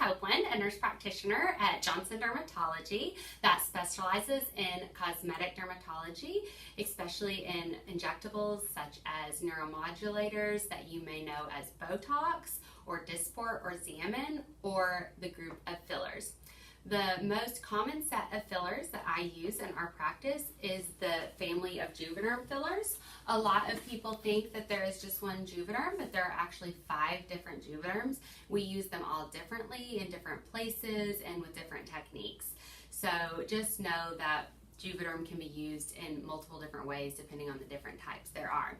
Copeland, a nurse practitioner at Johnson Dermatology that specializes in cosmetic dermatology, especially in injectables such as neuromodulators that you may know as Botox or Dysport or Xeomin, or the group of fillers. The most common set of fillers that I use in our practice is the family of Juvederm fillers. A lot of people think that there is just one Juvederm, but there are actually 5 different Juvederms. We use them all differently in different places and with different techniques. So just know that Juvederm can be used in multiple different ways depending on the different types there are.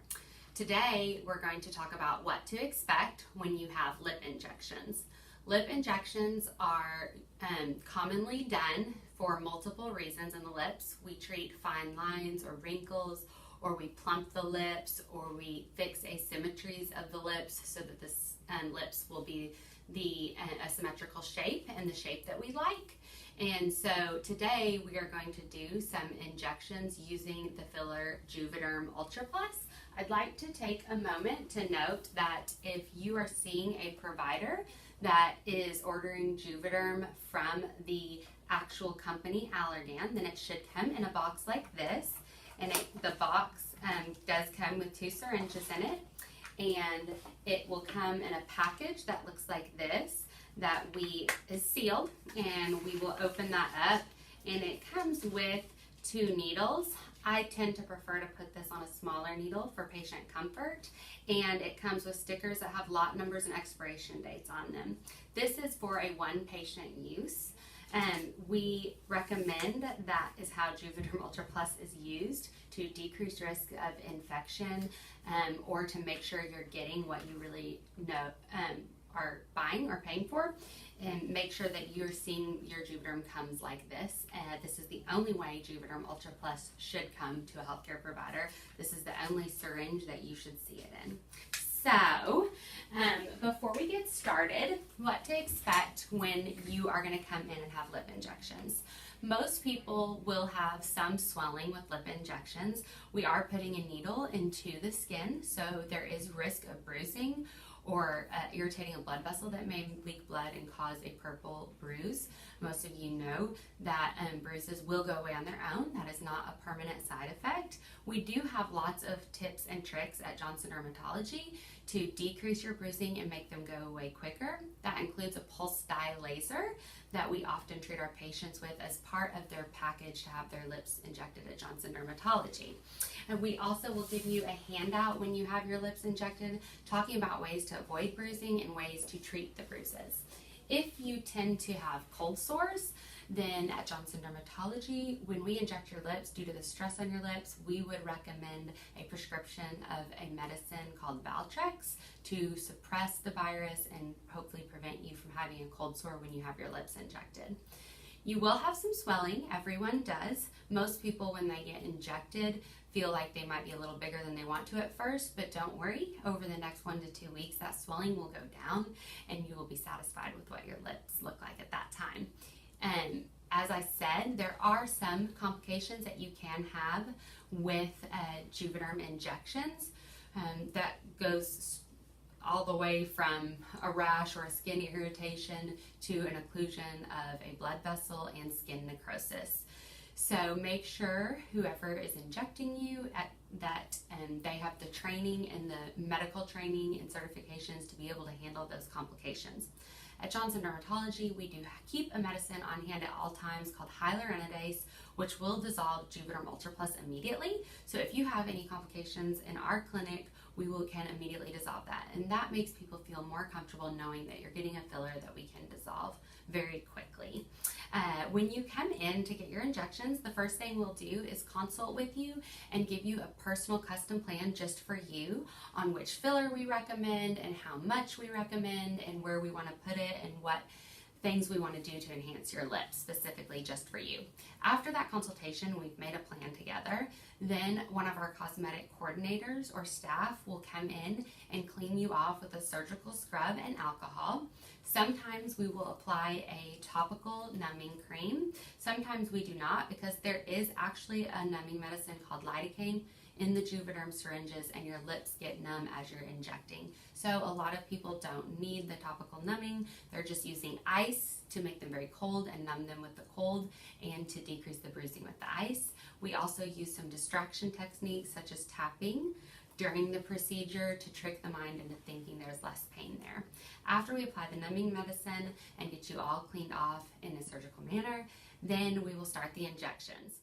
Today, we're going to talk about what to expect when you have lip injections. Lip injections are commonly done for multiple reasons in the lips. We treat fine lines or wrinkles, or we plump the lips, or we fix asymmetries of the lips so that the lips will be a symmetrical shape and the shape that we like. And so today we are going to do some injections using the filler Juvederm Ultra Plus. I'd like to take a moment to note that if you are seeing a provider that is ordering Juvederm from the actual company Allergan, then it should come in a box like this. And the box does come with 2 syringes in it, and it will come in a package that looks like this that is sealed, and we will open that up, and it comes with 2 needles. I tend to prefer to put this on a smaller needle for patient comfort, and it comes with stickers that have lot numbers and expiration dates on them. This is for a 1-patient use. We recommend that is how Juvederm Ultra Plus is used to decrease risk of infection, or to make sure you're getting what you really know are buying or paying for, and make sure that you're seeing your Juvederm comes like this. This is the only way Juvederm Ultra Plus should come to a healthcare provider. This is the only syringe that you should see it in. So, before we get started, what to expect when you are going to come in and have lip injections. Most people will have some swelling with lip injections. We are putting a needle into the skin, so there is risk of bruising or irritating a blood vessel that may leak blood and cause a purple bruise. Most of you know that bruises will go away on their own. That is not a permanent side effect. We do have lots of tips and tricks at Johnson Dermatology to decrease your bruising and make them go away quicker. That includes a pulse dye laser that we often treat our patients with as part of their package to have their lips injected at Johnson Dermatology. And we also will give you a handout when you have your lips injected, talking about ways to avoid bruising and ways to treat the bruises. If you tend to have cold sores, then at Johnson Dermatology, when we inject your lips due to the stress on your lips, we would recommend a prescription of a medicine called Valtrex to suppress the virus and hopefully prevent you from having a cold sore when you have your lips injected. You will have some swelling. Everyone does. Most people, when they get injected, feel like they might be a little bigger than they want to at first, but don't worry. Over the next 1 to 2 weeks, that swelling will go down and you will be satisfied with what your lips look like at that time. And as I said, there are some complications that you can have with Juvederm injections. That goes all the way from a rash or a skin irritation to an occlusion of a blood vessel and skin necrosis. So make sure whoever is injecting you that they have the training and the medical training and certifications to be able to handle those complications. At Johnson Dermatology, we do keep a medicine on hand at all times called hyaluronidase, which will dissolve Juvederm Ultra Plus immediately. So if you have any complications in our clinic, we can immediately dissolve that. And that makes people feel more comfortable knowing that you're getting a filler that we can dissolve very quickly. When you come in to get your injections, the first thing we'll do is consult with you and give you a personal custom plan just for you on which filler we recommend and how much we recommend and where we want to put it and what things we want to do to enhance your lips specifically just for you. After that consultation, we've made a plan together. Then one of our cosmetic coordinators or staff will come in and clean you off with a surgical scrub and alcohol. Sometimes we will apply a topical numbing cream. Sometimes we do not, because there is actually a numbing medicine called lidocaine in the Juvederm syringes and your lips get numb as you're injecting. So a lot of people don't need the topical numbing. They're just using ice to make them very cold and numb them with the cold and to decrease the bruising with the ice. We also use some distraction techniques such as tapping during the procedure to trick the mind into thinking there's less pain there. After we apply the numbing medicine and get you all cleaned off in a surgical manner, then we will start the injections.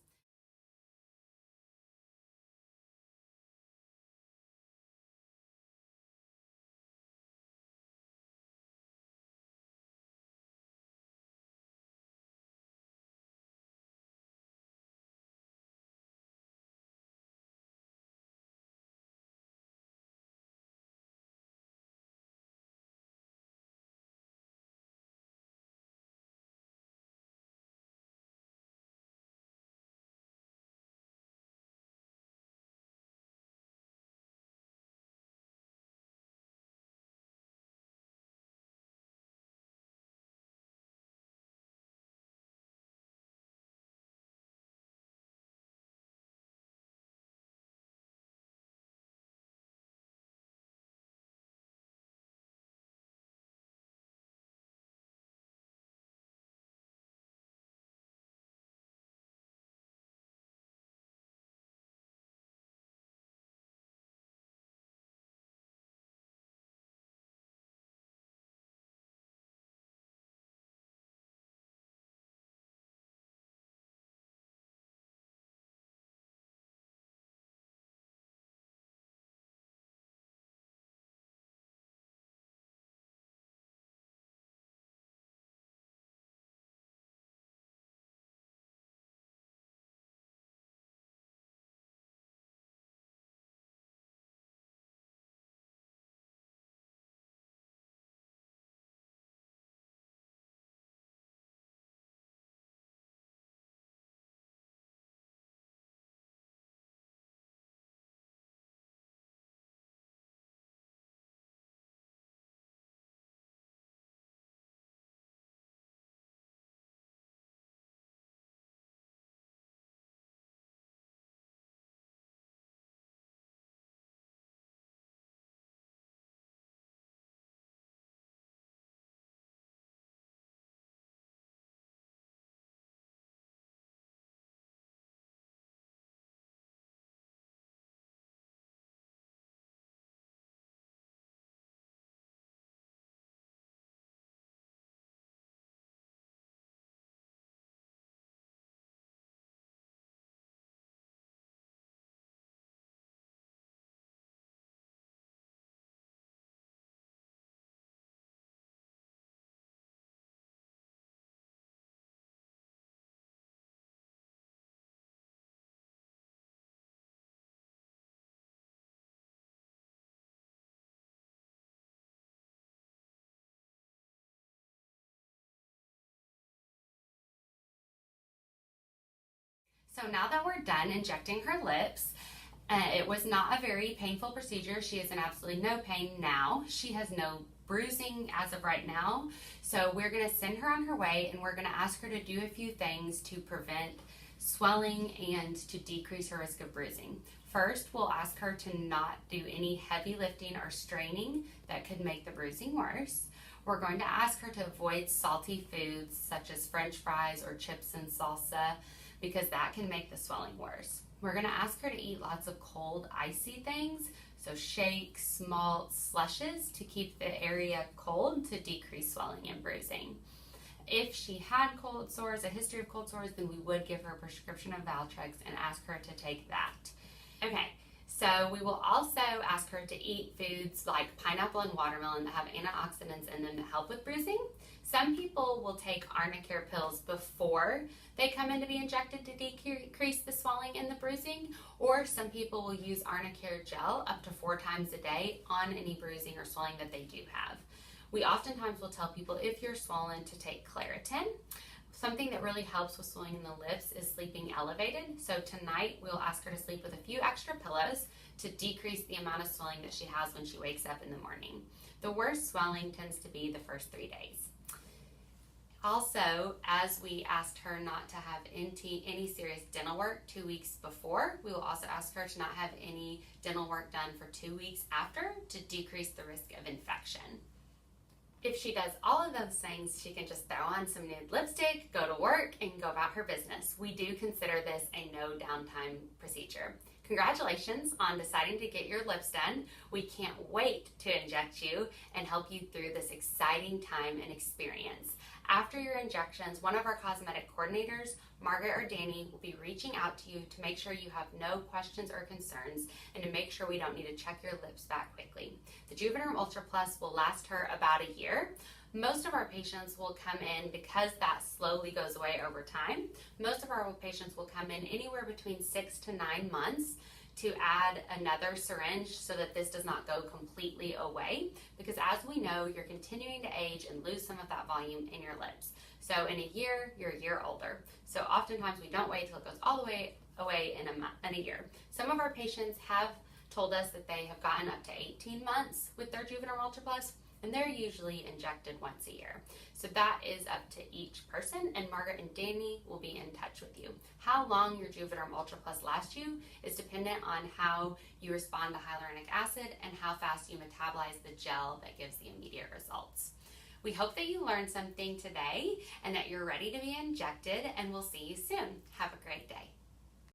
So now that we're done injecting her lips, it was not a very painful procedure. She is in absolutely no pain now. She has no bruising as of right now. So we're going to send her on her way, and we're going to ask her to do a few things to prevent swelling and to decrease her risk of bruising. First, we'll ask her to not do any heavy lifting or straining that could make the bruising worse. We're going to ask her to avoid salty foods such as French fries or chips and salsa, because that can make the swelling worse. We're gonna ask her to eat lots of cold, icy things, so shakes, malts, slushes, to keep the area cold to decrease swelling and bruising. If she had cold sores, a history of cold sores, then we would give her a prescription of Valtrex and ask her to take that. Okay, so we will also ask her to eat foods like pineapple and watermelon that have antioxidants in them to help with bruising. Some people will take Arnicare pills before they come in to be injected to decrease the swelling and the bruising, or some people will use Arnicare gel up to 4 times a day on any bruising or swelling that they do have. We oftentimes will tell people, if you're swollen, to take Claritin. Something that really helps with swelling in the lips is sleeping elevated. So tonight we'll ask her to sleep with a few extra pillows to decrease the amount of swelling that she has when she wakes up in the morning. The worst swelling tends to be the first 3 days. Also, as we asked her not to have any serious dental work 2 weeks before, we will also ask her to not have any dental work done for 2 weeks after to decrease the risk of infection. If she does all of those things, she can just throw on some nude lipstick, go to work, and go about her business. We do consider this a no downtime procedure. Congratulations on deciding to get your lips done. We can't wait to inject you and help you through this exciting time and experience. After your injections, one of our cosmetic coordinators, Margaret or Danny, will be reaching out to you to make sure you have no questions or concerns and to make sure we don't need to check your lips back quickly. The Juvederm Ultra Plus will last her about a year. Most of our patients will come in, because that slowly goes away over time, most of our patients will come in anywhere between 6 to 9 months to add another syringe so that this does not go completely away, because as we know, you're continuing to age and lose some of that volume in your lips. So in a year, you're a year older. So oftentimes we don't wait till it goes all the way away in a year. Some of our patients have told us that they have gotten up to 18 months with their Juvederm Ultra Plus, and they're usually injected once a year. So that is up to each person, and Margaret and Danny will be in touch with you. How long your Juvederm Ultra Plus lasts you is dependent on how you respond to hyaluronic acid and how fast you metabolize the gel that gives the immediate results. We hope that you learned something today and that you're ready to be injected, and we'll see you soon. Have a great day.